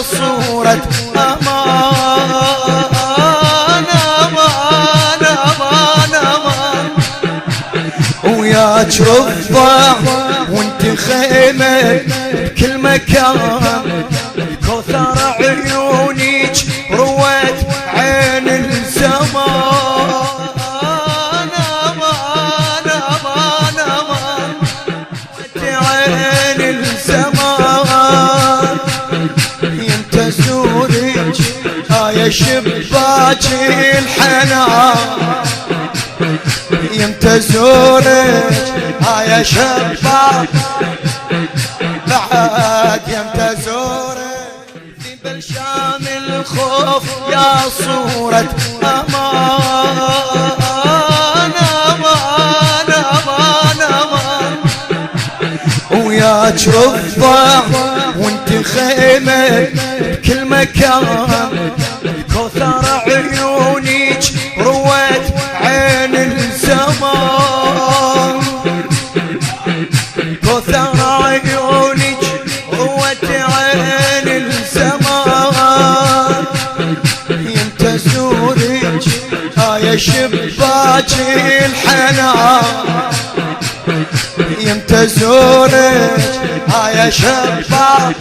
صورة أمان أمان أمان أمان وياك رضع وانت خيمة بكل مكان كوثر عيونيك روت عين الزمان أمان أمان أمان عين الزمان يمتى زورك يا شباك الحنان يمتى زورك يا شباك بعد يمتى زورك في بلشام الخوف يا صورة أمان أمان أمان أمان وياك رضع وانت خيمة بكل مكان كوثر عيونيك روت عين الزمان كوثر عيونيك روت عين الزمان يمتى زورك يا شباك الحنان يمتى زورك يا شباك